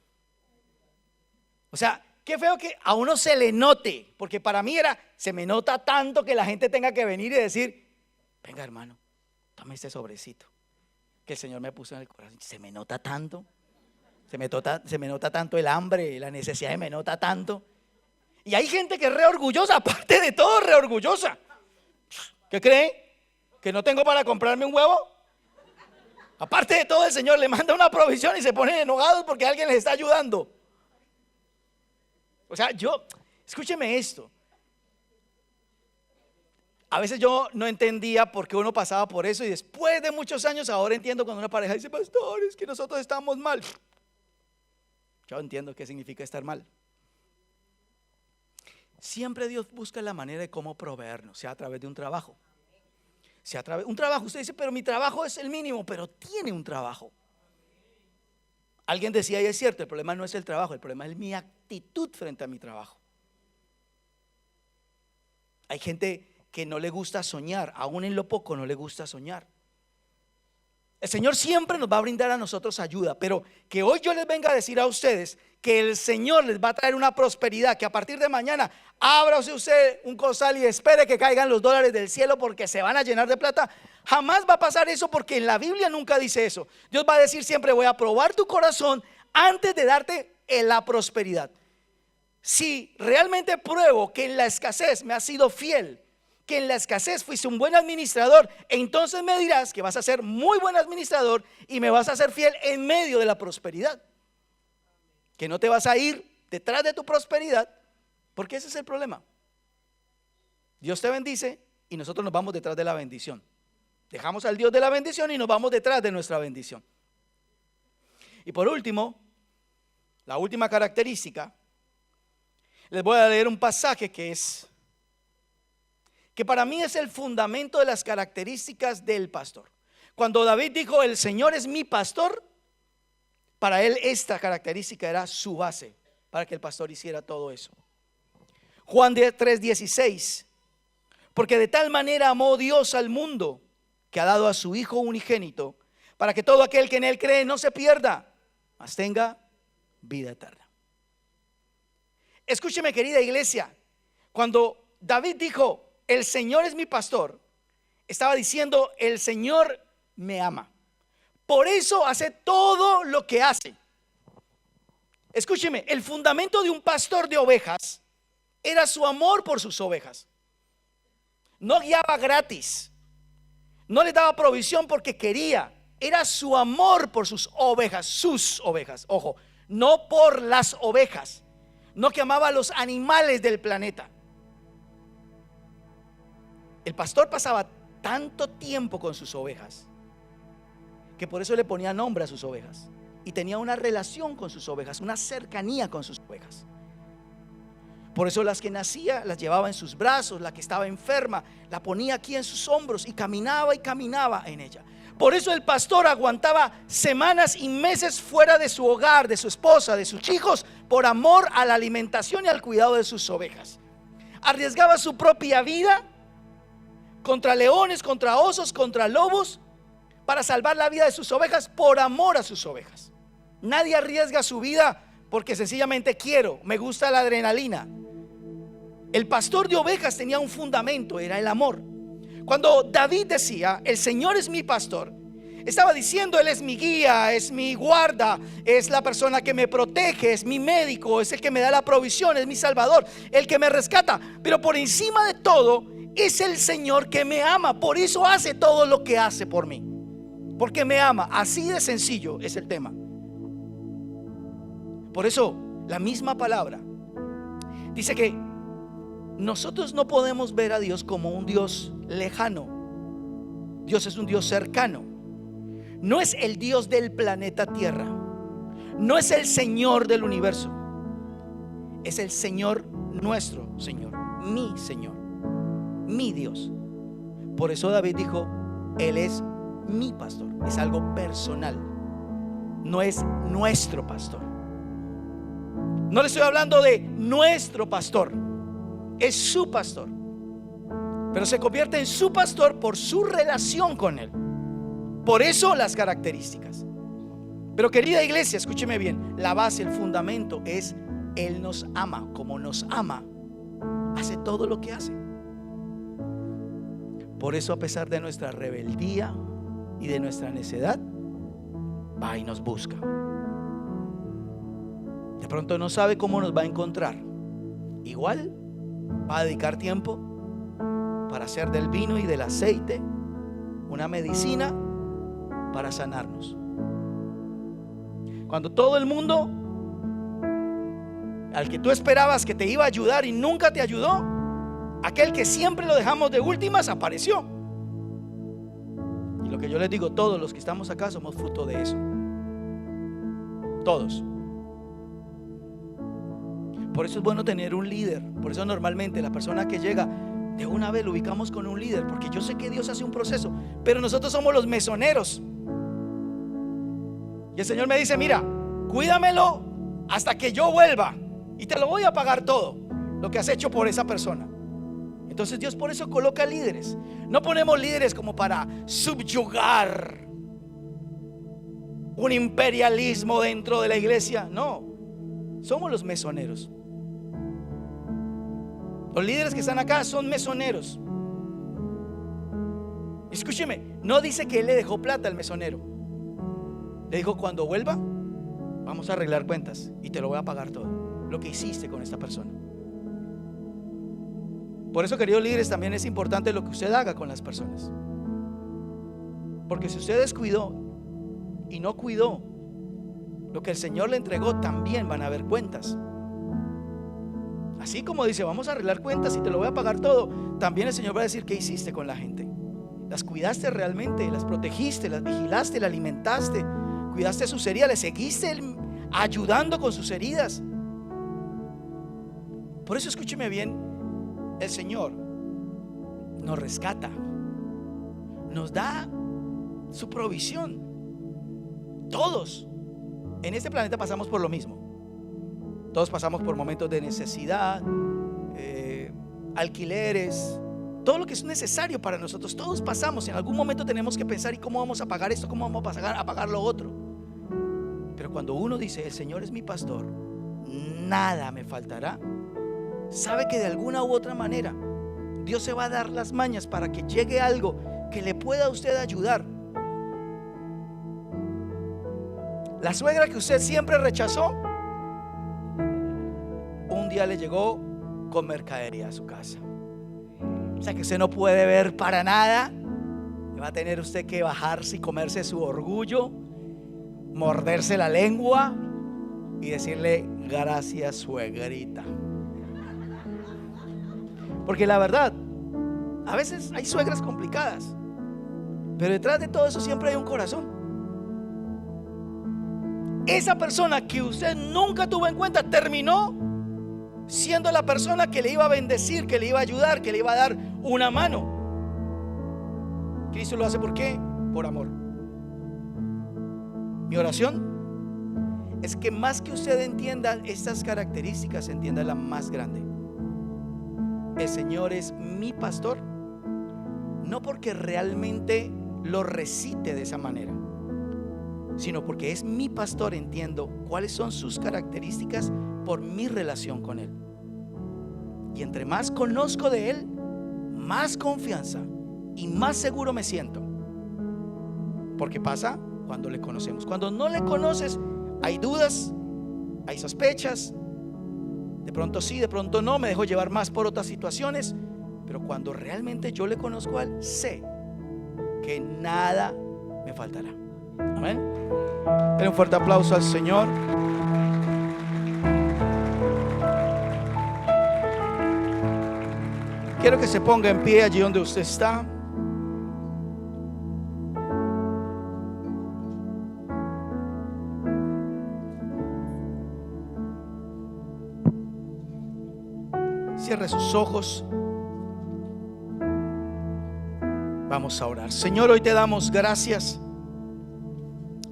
O sea, qué feo que a uno se le note, porque para mí se me nota tanto que la gente tenga que venir y decir, venga hermano, tome este sobrecito que el Señor me puso en el corazón. Se me nota tanto, se me nota tanto el hambre, la necesidad, me nota tanto. Y hay gente que es re orgullosa, aparte de todo, re orgullosa. ¿Qué cree? ¿Que no tengo para comprarme un huevo? Aparte de todo, el Señor le manda una provisión y se ponen enojados porque alguien les está ayudando. O sea, escúcheme esto. A veces yo no entendía por qué uno pasaba por eso, y después de muchos años ahora entiendo cuando una pareja dice, pastor, es que nosotros estamos mal. Yo entiendo qué significa estar mal. Siempre Dios busca la manera de cómo proveernos, sea a través de un trabajo. Sea a través de un trabajo. Usted dice, pero mi trabajo es el mínimo, pero tiene un trabajo. Alguien decía, y es cierto, el problema no es el trabajo, el problema es mi actitud frente a mi trabajo. Hay gente que no le gusta soñar, aún en lo poco no le gusta soñar. El Señor siempre nos va a brindar a nosotros ayuda, pero que hoy yo les venga a decir a ustedes que el Señor les va a traer una prosperidad, que a partir de mañana ábrase usted un costal y espere que caigan los dólares del cielo porque se van a llenar de plata. Jamás va a pasar eso, porque en la Biblia nunca dice eso. Dios va a decir siempre, voy a probar tu corazón antes de darte la prosperidad. Si realmente pruebo que en la escasez me has sido fiel, que en la escasez fuiste un buen administrador, entonces me dirás que vas a ser muy buen administrador y me vas a ser fiel en medio de la prosperidad. Que no te vas a ir detrás de tu prosperidad, porque ese es el problema. Dios te bendice y nosotros nos vamos detrás de la bendición. Dejamos al Dios de la bendición y nos vamos detrás de nuestra bendición. Y por último, la última característica, les voy a leer un pasaje que para mí es el fundamento de las características del pastor. Cuando David dijo, el Señor es mi pastor, para él esta característica era su base para que el pastor hiciera todo eso. Juan 3:16, porque de tal manera amó Dios al mundo que ha dado a su Hijo unigénito, para que todo aquel que en él cree no se pierda, mas tenga vida eterna. Escúcheme, querida iglesia, cuando David dijo, el Señor es mi pastor, estaba diciendo, el Señor me ama. Por eso hace todo lo que hace. Escúcheme, el fundamento de un pastor de ovejas era su amor por sus ovejas. No guiaba gratis, No les daba provisión porque quería. Era su amor por sus ovejas, ojo, no por las ovejas. No que amaba a los animales del planeta. El pastor pasaba tanto tiempo con sus ovejas que por eso le ponía nombre a sus ovejas y tenía una relación con sus ovejas, una cercanía con sus ovejas. Por eso las que nacía las llevaba en sus brazos, la que estaba enferma la ponía aquí en sus hombros y caminaba en ella. Por eso el pastor aguantaba semanas y meses fuera de su hogar, de su esposa, de sus hijos, por amor a la alimentación y al cuidado de sus ovejas. Arriesgaba su propia vida contra leones, contra osos, contra lobos, para salvar la vida de sus ovejas por amor a sus ovejas. Nadie arriesga su vida porque sencillamente me gusta la adrenalina. El pastor de ovejas tenía un fundamento, era el amor. Cuando David decía, el Señor es mi pastor, estaba diciendo, Él es mi guía, es mi guarda, es la persona que me protege, es mi médico, es el que me da la provisión, es mi salvador, el que me rescata. Pero por encima de todo, es el Señor que me ama. Por eso hace todo lo que hace por mí, porque me ama. Así de sencillo es el tema. Por eso la misma palabra dice que nosotros no podemos ver a Dios como un Dios lejano. Dios es un Dios cercano. No es el Dios del planeta Tierra. No es el Señor del universo. Es el Señor, nuestro Señor, mi Señor, mi Dios. Por eso David dijo, Él es mi pastor. Es algo personal. No es nuestro pastor. No le estoy hablando de nuestro pastor. Es su pastor. Pero se convierte en su pastor por su relación con Él. Por eso las características. Pero querida iglesia, escúcheme bien. La base, el fundamento es Él nos ama. Como nos ama, hace todo lo que hace. Por eso, a pesar de nuestra rebeldía y de nuestra necedad, va y nos busca. De pronto no sabe cómo nos va a encontrar. Igual va a dedicar tiempo para hacer del vino y del aceite una medicina para sanarnos. Cuando todo el mundo al que tú esperabas que te iba a ayudar y nunca te ayudó, aquel que siempre lo dejamos de últimas apareció. Y lo que yo les digo, todos los que estamos acá somos fruto de eso. Todos. Por eso es bueno tener un líder. Por eso normalmente la persona que llega, de una vez lo ubicamos con un líder, porque yo sé que Dios hace un proceso, pero nosotros somos los mesoneros. Y el Señor me dice, mira, cuídamelo hasta que yo vuelva y te lo voy a pagar todo lo que has hecho por esa persona. Entonces Dios por eso coloca líderes. No ponemos líderes como para subyugar un imperialismo dentro de la iglesia. No, somos los mesoneros. Los líderes que están acá son mesoneros. Escúcheme, no dice que él le dejó plata al mesonero. Le dijo, cuando vuelva vamos a arreglar cuentas y te lo voy a pagar todo lo que hiciste con esta persona. Por eso, queridos líderes, también es importante lo que usted haga con las personas. Porque si usted descuidó y no cuidó lo que el Señor le entregó, también van a haber cuentas. Así como dice, vamos a arreglar cuentas y te lo voy a pagar todo, también el Señor va a decir, ¿qué hiciste con la gente? ¿Las cuidaste realmente? ¿Las protegiste? ¿Las vigilaste? ¿las alimentaste? ¿Cuidaste sus heridas? ¿Le seguiste ayudando con sus heridas? Por eso, escúcheme bien, el Señor nos rescata, nos da su provisión. Todos en este planeta pasamos por lo mismo. Todos pasamos por momentos de necesidad, alquileres, todo lo que es necesario para nosotros. Todos pasamos, en algún momento tenemos que pensar, ¿y cómo vamos a pagar esto? ¿Cómo vamos a pagar lo otro? Pero cuando uno dice, el Señor es mi pastor, nada me faltará, sabe que de alguna u otra manera Dios se va a dar las mañas para que llegue algo que le pueda a usted ayudar. La suegra que usted siempre rechazó, un día le llegó con mercadería a su casa. O sea que usted no puede ver para nada. Va a tener usted que bajarse y comerse su orgullo, morderse la lengua y decirle gracias, suegrita. Porque la verdad, a veces hay suegras complicadas, pero detrás de todo eso siempre hay un corazón. Esa persona que usted nunca tuvo en cuenta terminó siendo la persona que le iba a bendecir, que le iba a ayudar, que le iba a dar una mano. Cristo lo hace ¿por qué? Por amor. Mi oración es que más que usted entienda estas características, entienda la más grande. El Señor es mi pastor, no porque realmente lo recite de esa manera, sino porque es mi pastor. Entiendo cuáles son sus características por mi relación con Él. Y entre más conozco de Él, más confianza y más seguro me siento. Porque pasa cuando le conocemos. Cuando no le conoces, hay dudas, hay sospechas. De pronto sí, de pronto no, me dejo llevar más por otras situaciones. Pero cuando realmente yo le conozco a Él, sé que nada me faltará. Amén. Den un fuerte aplauso al Señor. Quiero que se ponga en pie allí donde usted está. Cierre sus ojos. Vamos a orar. Señor, hoy te damos gracias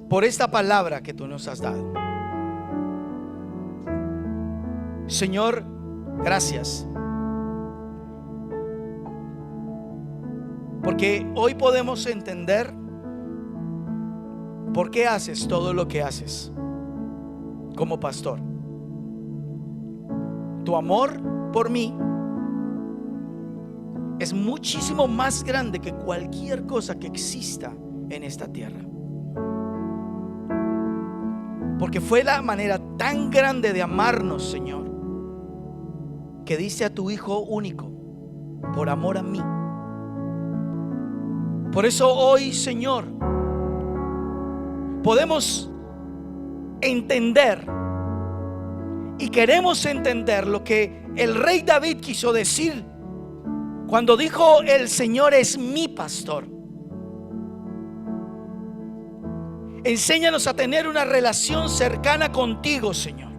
por esta palabra que tú nos has dado. Señor, gracias, porque hoy podemos entender por qué haces todo lo que haces como pastor. Tu amor por mí es muchísimo más grande que cualquier cosa que exista en esta tierra. Porque fue la manera tan grande de amarnos, Señor, que diste a tu Hijo único por amor a mí. Por eso hoy, Señor, podemos entender y queremos entender lo que el rey David quiso decir cuando dijo: el Señor es mi pastor. Enséñanos a tener una relación cercana contigo, Señor.